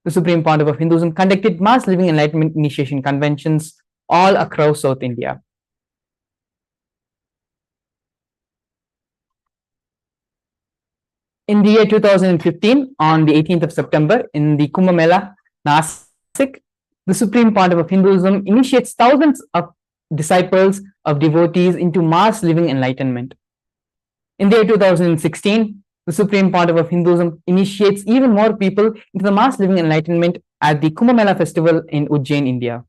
the Supreme Pontiff of Hinduism conducted mass living enlightenment initiation conventions all across South India. In the year 2015, on the 18th of September, in the Kumbh Mela, Nasik, the Supreme Pontiff of Hinduism initiates thousands of disciples of devotees into mass living enlightenment. In the year 2016, the Supreme Pontiff of Hinduism initiates even more people into the mass living enlightenment at the Kumbh Mela festival in Ujjain, India.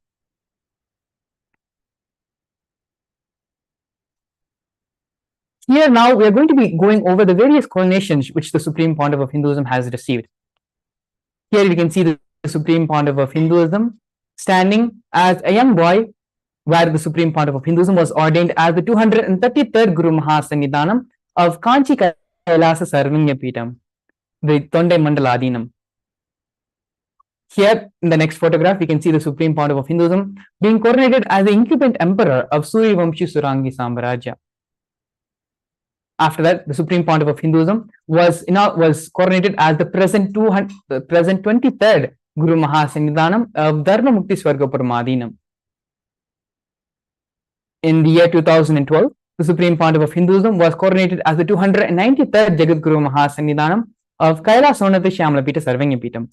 Here now we are going to be going over the various coronations which the Supreme Pontiff of Hinduism has received. Here we can see the Supreme Pontiff of Hinduism standing as a young boy, where the Supreme Pontiff of Hinduism was ordained as the 233rd Guru Mahasannidhanam of Kanchi Kailasa Sarvanya Peetham, the Tondai Mandala Adinam. Here in the next photograph, we can see the Supreme Pontiff of Hinduism being coronated as the incumbent emperor of Suryavamshi Surangi Samrajya. After that, the Supreme Pontiff of Hinduism was coronated as the present 23rd Guru Mahasannidhanam of Dharma Mukti Swargapuram. In the year 2012, the Supreme Pontiff of Hinduism was coronated as the 293rd Jagat Guru Mahasannidhanam of Kailasonatha Shyamlapita Sarvanya Peetham.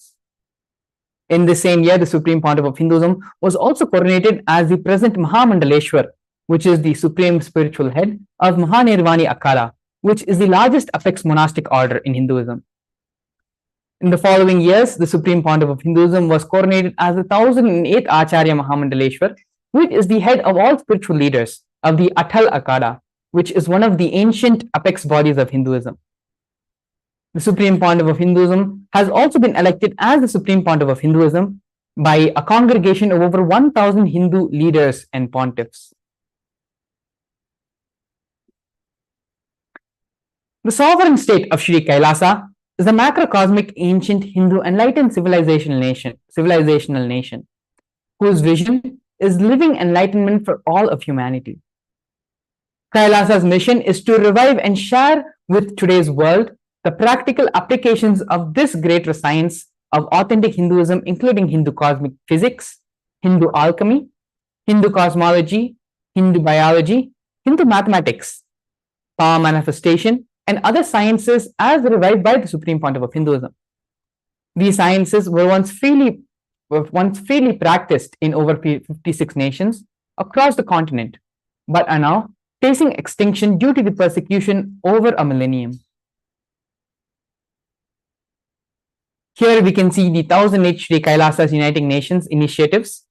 In the same year, the Supreme Pontiff of Hinduism was also coronated as the present Mahamandaleshwar, which is the supreme spiritual head of Mahanirvani Akala, which is the largest apex monastic order in Hinduism. In the following years, the Supreme Pontiff of Hinduism was coronated as the 1008th Acharya Mahamandaleshwar, which is the head of all spiritual leaders of the Atal Akada, which is one of the ancient apex bodies of Hinduism. The Supreme Pontiff of Hinduism has also been elected as the Supreme Pontiff of Hinduism by a congregation of over 1,000 Hindu leaders and pontiffs. The sovereign state of Sri Kailasa is a macrocosmic ancient Hindu enlightened civilizational nation, whose vision is living enlightenment for all of humanity. Kailasa's mission is to revive and share with today's world the practical applications of this greater science of authentic Hinduism, including Hindu cosmic physics, Hindu alchemy, Hindu cosmology, Hindu biology, Hindu mathematics, power manifestation, and other sciences as revived by the Supreme Pontiff of Hinduism. These sciences were once freely practiced in over 56 nations across the continent, but are now facing extinction due to the persecution over a millennium. Here we can see the 1008 Sri Kailasa's Uniting Nations initiatives.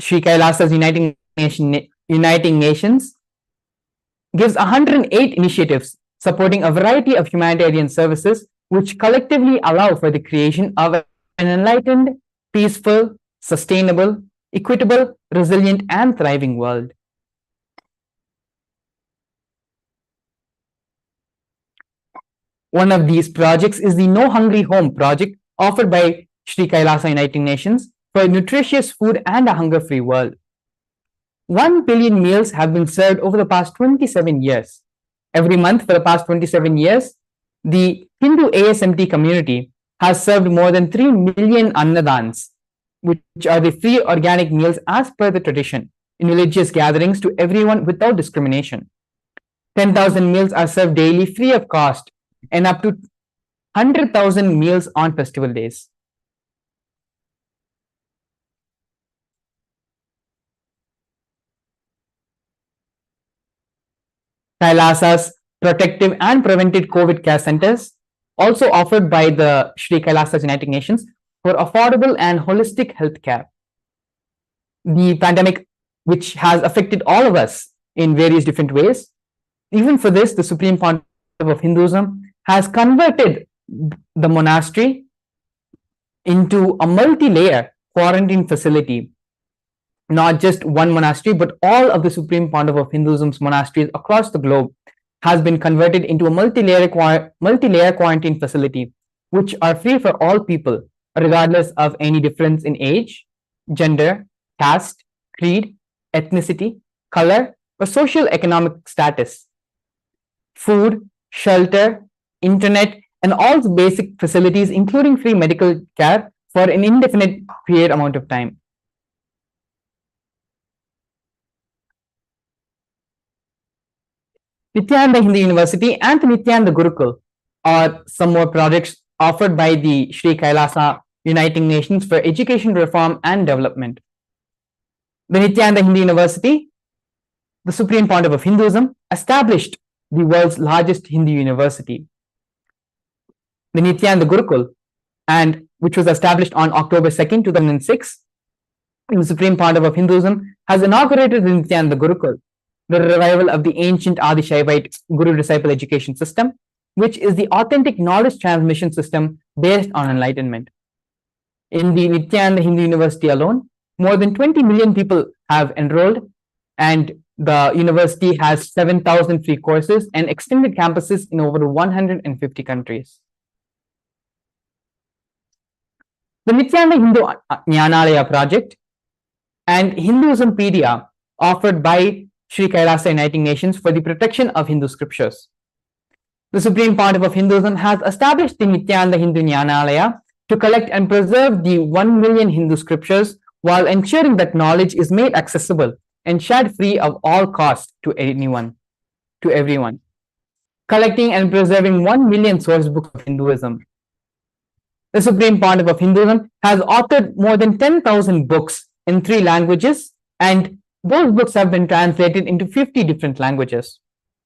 Sri Kailasa's Uniting Nations gives 108 initiatives supporting a variety of humanitarian services which collectively allow for the creation of an enlightened, peaceful, sustainable, equitable, resilient, and thriving world. One of these projects is the No Hungry Home project offered by Sri Kailasa Uniting Nations for nutritious food and a hunger-free world. 1 billion meals have been served over the past 27 years. Every month for the past 27 years, the Hindu ASMT community has served more than 3 million annadans, which are the free organic meals as per the tradition, in religious gatherings to everyone without discrimination. 10,000 meals are served daily free of cost, and up to 100,000 meals on festival days. Kailasa's protective and preventive COVID care centers, also offered by the Sri Kailasa's United Nations for affordable and holistic health care. The pandemic, which has affected all of us in various different ways, even for this, the Supreme Pontiff of Hinduism has converted the monastery into a multi-layer quarantine facility. Not just one monastery, but all of the Supreme Pontiff of Hinduism's monasteries across the globe has been converted into a multi-layer quarantine facility, which are free for all people, regardless of any difference in age, gender, caste, creed, ethnicity, color, or social economic status. Food, shelter, internet, and all the basic facilities, including free medical care for an indefinite period amount of time. Nithyananda Hindu University and the Nithyananda Gurukul are some more projects offered by the Sri Kailasa Uniting Nations for Education Reform and Development. The Nithyananda Hindu University, the Supreme Pontiff of Hinduism, established the world's largest Hindu university. The Nithyananda Gurukul, and which was established on October 2nd, 2006, the Supreme Pontiff of Hinduism has inaugurated the Nithyananda Gurukul, the revival of the ancient Adi Shaivite Guru-disciple education system, which is the authentic knowledge transmission system based on enlightenment. In the Nithyananda Hindu University alone, more than 20 million people have enrolled, and the university has 7,000 free courses and extended campuses in over 150 countries. The Nithyananda Hindu Jnanalaya project and Hinduismpedia, offered by Sri Kailasa Uniting Nations for the protection of Hindu scriptures. The Supreme Pontiff of Hinduism has established the Nithyananda Hindu Jnanalaya to collect and preserve the 1 million Hindu scriptures while ensuring that knowledge is made accessible and shared free of all cost to everyone. Collecting and preserving 1 million source books of Hinduism. The Supreme Pontiff of Hinduism has authored more than 10,000 books in 3 languages, and those books have been translated into 50 different languages,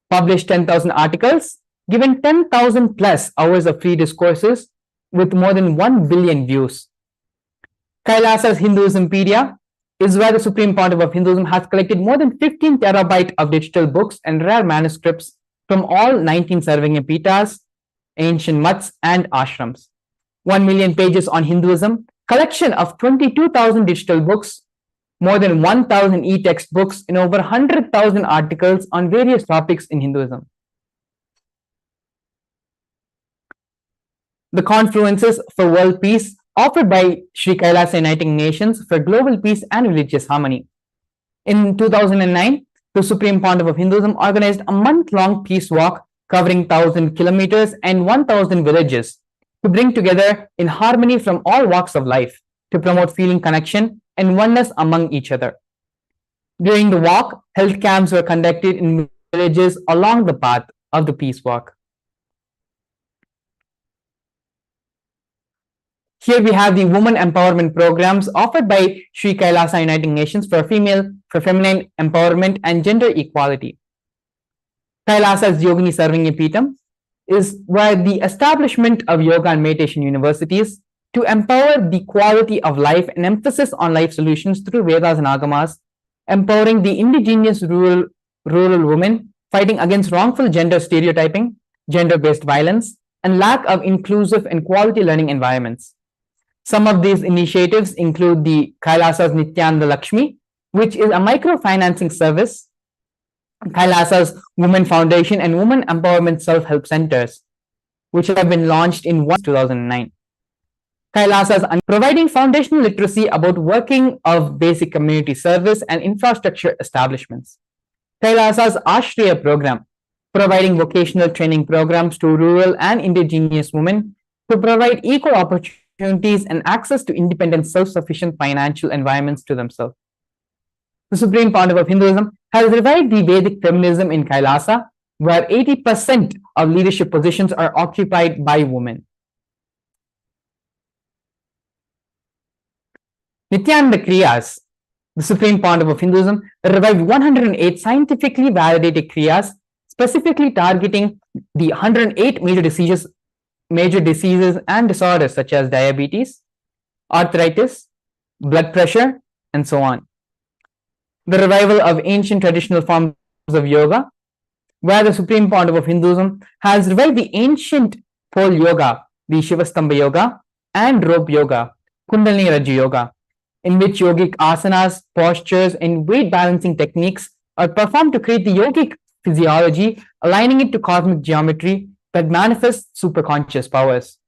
published 10,000 articles, given 10,000 plus hours of free discourses with more than 1 billion views. Kailasa's Hinduismpedia is where the Supreme Pontiff of Hinduism has collected more than 15 terabytes of digital books and rare manuscripts from all 19 Sarvanya Pitas, ancient mats, and ashrams. 1 million pages on Hinduism, collection of 22,000 digital books, more than 1,000 e-text books, and over 100,000 articles on various topics in Hinduism. The Confluences for World Peace, offered by Sri Kailasa Uniting Nations for global peace and religious harmony. In 2009, the Supreme Pontiff of Hinduism organized a month-long peace walk covering 1,000 kilometers and 1,000 villages to bring together in harmony from all walks of life to promote feeling connection and oneness among each other. During the walk, health camps were conducted in villages along the path of the peace walk. Here we have the women empowerment programs offered by Sri Kailasa Uniting Nations for feminine empowerment and gender equality. Kailasa's Yogini Sarvanya Peetham is where the establishment of yoga and meditation universities to empower the quality of life and emphasis on life solutions through Vedas and Agamas, empowering the indigenous rural women, fighting against wrongful gender stereotyping, gender-based violence, and lack of inclusive and quality learning environments. Some of these initiatives include the Kailasa's Nithyananda Lakshmi, which is a microfinancing service, Kailasa's Women Foundation and Women Empowerment Self-Help Centers, which have been launched in 2009. Kailasa's providing foundational literacy about working of basic community service and infrastructure establishments. Kailasa's Ashriya program, providing vocational training programs to rural and indigenous women to provide equal opportunities and access to independent, self-sufficient financial environments to themselves. The Supreme Pontiff of Hinduism has revived the Vedic feminism in Kailasa, where 80% of leadership positions are occupied by women. Nithyananda Kriyas, the Supreme Pontiff of Hinduism, revived 108 scientifically validated Kriyas, specifically targeting the 108 major diseases and disorders such as diabetes, arthritis, blood pressure, and so on. The revival of ancient traditional forms of yoga, where the Supreme Pontiff of Hinduism has revived the ancient pole yoga, the Shivastambha yoga, and rope yoga, Kundalini Rajya yoga, in which yogic asanas, postures, and weight balancing techniques are performed to create the yogic physiology, aligning it to cosmic geometry that manifests superconscious powers.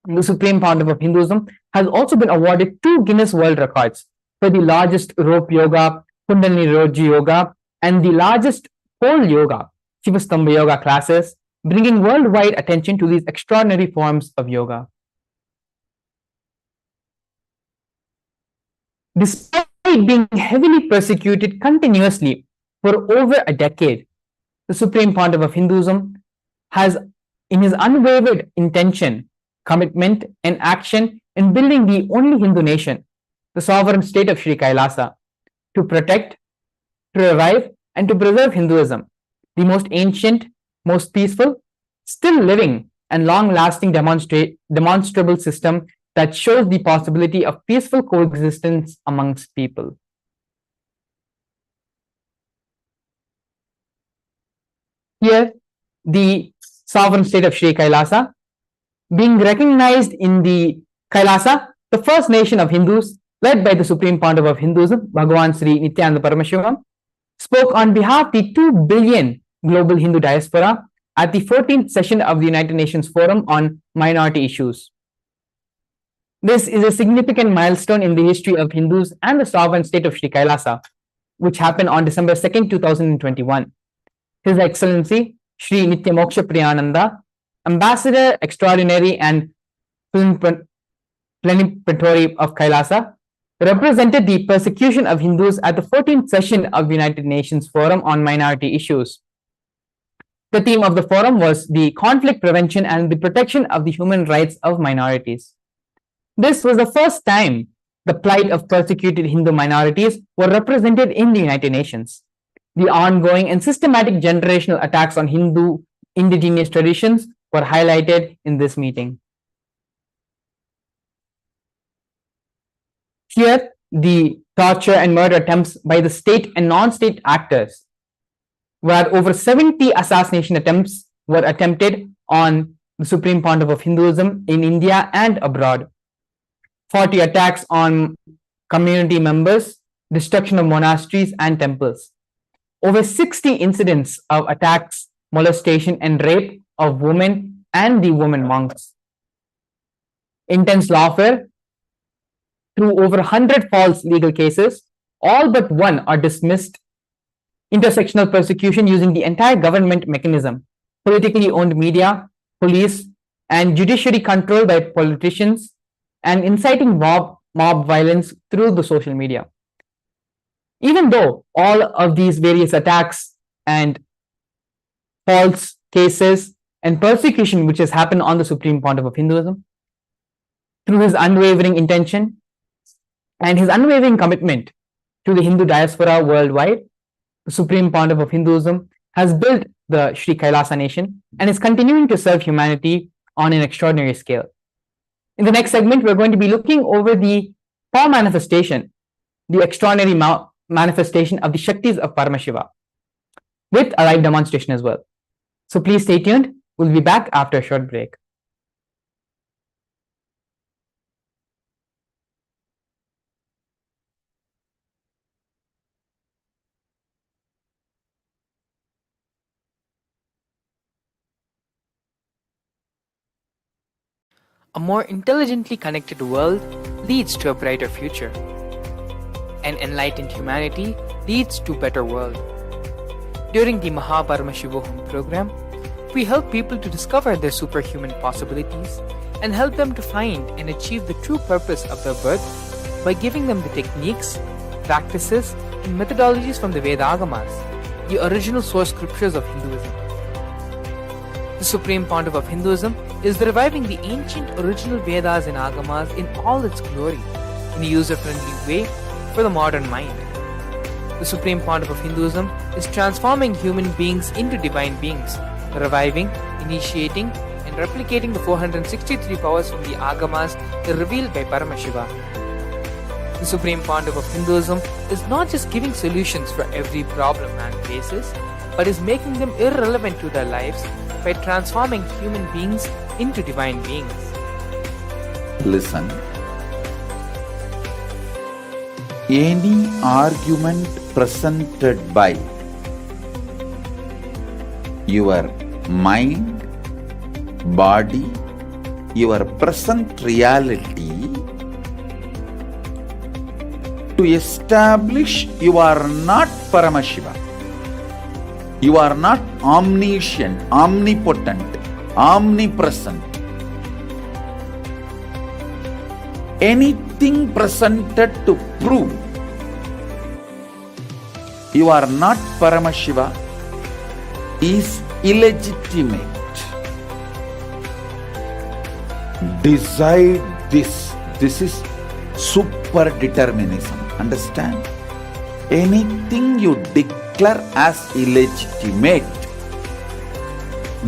The Supreme Pontiff of Hinduism has also been awarded 2 Guinness World Records for the largest rope yoga, Kundalini Rajya yoga, and the largest pole yoga, Shivastambha yoga classes bringing worldwide attention to these extraordinary forms of yoga. Despite being heavily persecuted continuously for over a decade, the Supreme Pontiff of Hinduism has, in his unwavered intention, commitment, and action in building the only Hindu nation, the sovereign state of Sri Kailasa, to protect, to revive, and to preserve Hinduism, the most ancient, most peaceful, still living, and long-lasting demonstrable system that shows the possibility of peaceful coexistence amongst people. Here, the sovereign state of Sri Kailasa, being recognized in the Kailasa, the first nation of Hindus, led by the Supreme Pontiff of Hinduism, Bhagavan Sri Nithyananda Paramashivam, spoke on behalf of the 2 billion global Hindu diaspora at the 14th session of the United Nations Forum on Minority Issues. This is a significant milestone in the history of Hindus and the sovereign state of Sri Kailasa, which happened on December 2nd, 2021. His Excellency Sri Nityamoksha Priyananda, Ambassador Extraordinary and Plenipotentiary of Kailasa, represented the persecution of Hindus at the 14th session of the United Nations Forum on Minority Issues. The theme of the forum was the conflict prevention and the protection of the human rights of minorities. This was the first time the plight of persecuted Hindu minorities were represented in the United Nations. The ongoing and systematic generational attacks on Hindu indigenous traditions were highlighted in this meeting. Here, the torture and murder attempts by the state and non-state actors, where over 70 assassination attempts were attempted on the Supreme Pontiff of Hinduism in India and abroad. 40 attacks on community members, destruction of monasteries and temples. Over 60 incidents of attacks, molestation, and rape of women and the women monks. Intense lawfare through over 100 false legal cases, all but one are dismissed. Intersectional persecution using the entire government mechanism, politically owned media, police, and judiciary control by politicians, and inciting mob violence through the social media. Even though all of these various attacks and false cases and persecution which has happened on the Supreme Pontiff of Hinduism, through his unwavering intention and his unwavering commitment to the Hindu diaspora worldwide, the Supreme Pontiff of Hinduism has built the Sri Kailasa nation and is continuing to serve humanity on an extraordinary scale. In the next segment, we're going to be looking over the power manifestation, the extraordinary manifestation of the Shaktis of Paramashiva, with a live demonstration as well. So please stay tuned. We'll be back after a short break. A more intelligently connected world leads to a brighter future. An enlightened humanity leads to a better world. During the Paramashivam program, we help people to discover their superhuman possibilities and help them to find and achieve the true purpose of their birth by giving them the techniques, practices, and methodologies from the Vedagamas, the original source scriptures of Hinduism. The Supreme Pontiff of Hinduism is reviving the ancient original Vedas and Agamas in all its glory, in a user-friendly way for the modern mind. The Supreme Pontiff of Hinduism is transforming human beings into divine beings, reviving, initiating, and replicating the 463 powers from the Agamas revealed by Paramashiva. The Supreme Pontiff of Hinduism is not just giving solutions for every problem man faces, but is making them irrelevant to their lives by transforming human beings into divine beings. Listen. Any argument presented by your mind, body, your present reality to establish you are not Paramashiva, You are not omniscient, omnipotent, omnipresent. Anything presented to prove you are not Paramashiva is illegitimate. Decide this. This is super determinism. Understand? Anything you declare as illegitimate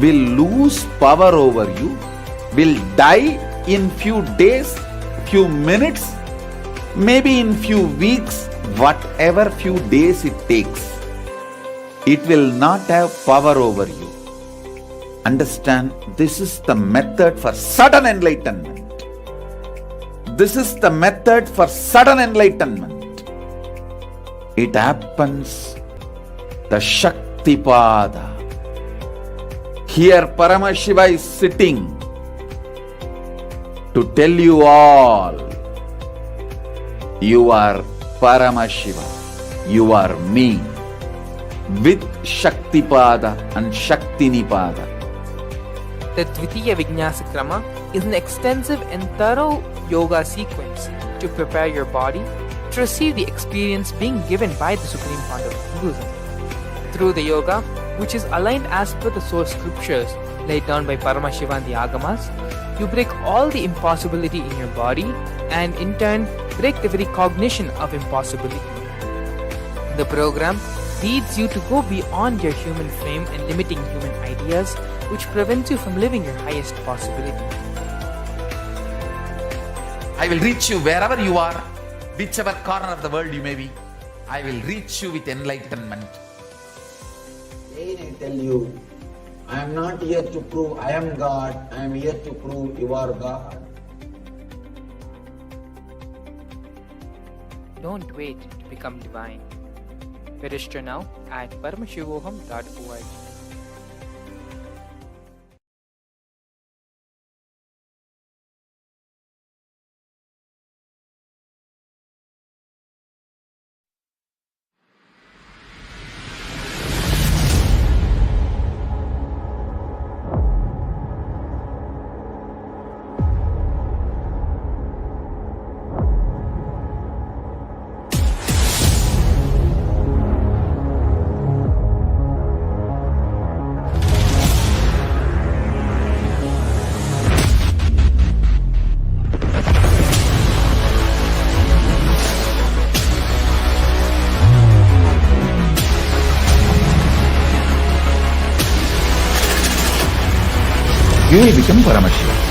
will lose power over you, will die in few days, few minutes, maybe in few weeks, whatever few days it takes. It will not have power over you. Understand, this is the method for sudden enlightenment. This is the method for sudden enlightenment. It happens the Shaktipada. Here Paramashiva is sitting to tell you all, you are Paramashiva, you are me, with Shaktipada and Shaktinipada. The Dvitiya Vijnasa Krama is an extensive and thorough yoga sequence to prepare your body to receive the experience being given by the Supreme Founder of Hinduism. Through the yoga, which is aligned as per the source scriptures laid down by Paramashiva and the Agamas, you break all the impossibility in your body and in turn break the very cognition of impossibility. The program leads you to go beyond your human frame and limiting human ideas, which prevents you from living your highest possibility. I will reach you wherever you are, whichever corner of the world you may be. I will reach you with enlightenment. Again I tell you, I am not here to prove I am God, I am here to prove you are God. Don't wait to become divine. Register now at paramashivoham.org. You will become Paramashiva.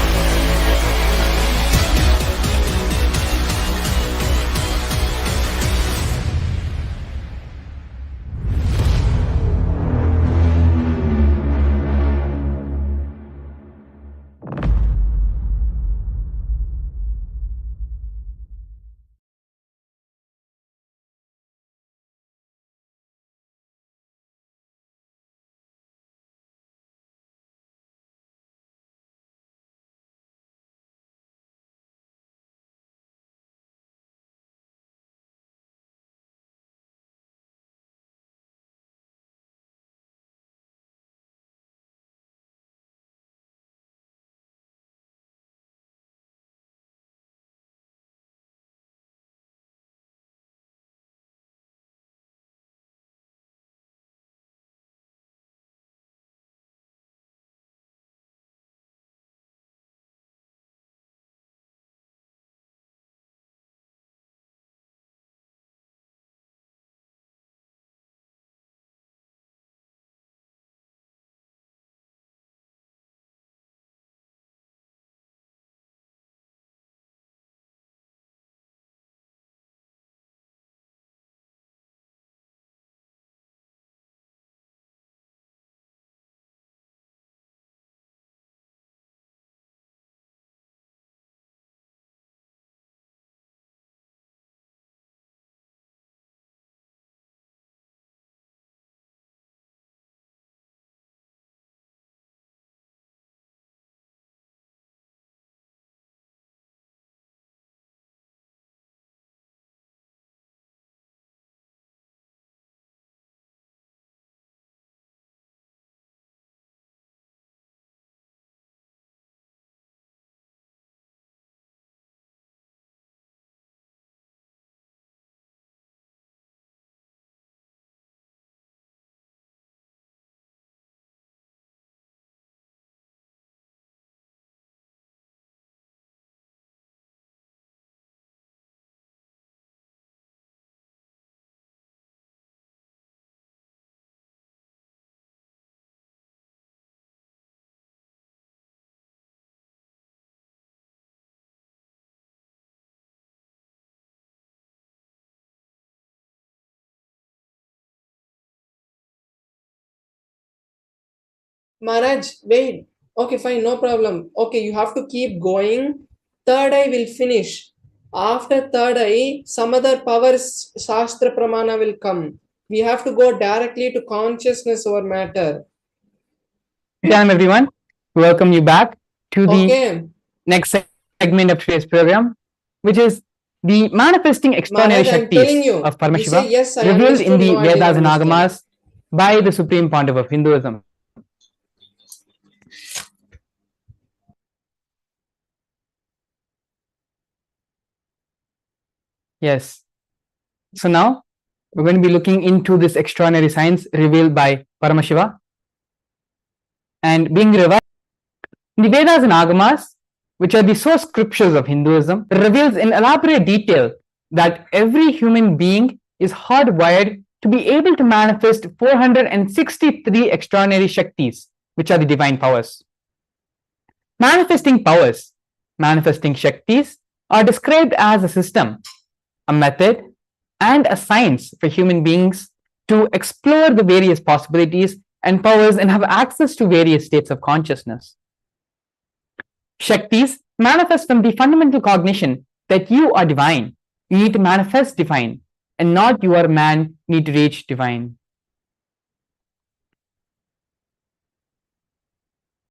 Maharaj, wait. Okay, fine, no problem. Okay, you have to keep going. Third eye will finish. After third eye, some other powers, Shastra Pramana will come. We have to go directly to consciousness over matter. Time everyone, welcome you back to the Okay. next segment of today's program, which is the manifesting extraordinary Maharaj, I'm telling Shaktis you. of You say Paramashiva yes, I revealed in understood. the No, I didn't Vedas and understand. Agamas by the Supreme Pontiff of Hinduism. Yes. So now we're going to be looking into this extraordinary science revealed by Paramashiva and being revealed in the Vedas and Agamas, which are the source scriptures of Hinduism, reveals in elaborate detail that every human being is hardwired to be able to manifest 463 extraordinary Shaktis, which are the divine powers. Manifesting powers, manifesting Shaktis, are described as a system, a method, and a science for human beings to explore the various possibilities and powers and have access to various states of consciousness. Shaktis manifest from the fundamental cognition that you are divine. You need to manifest divine, and not you are man, need to reach divine.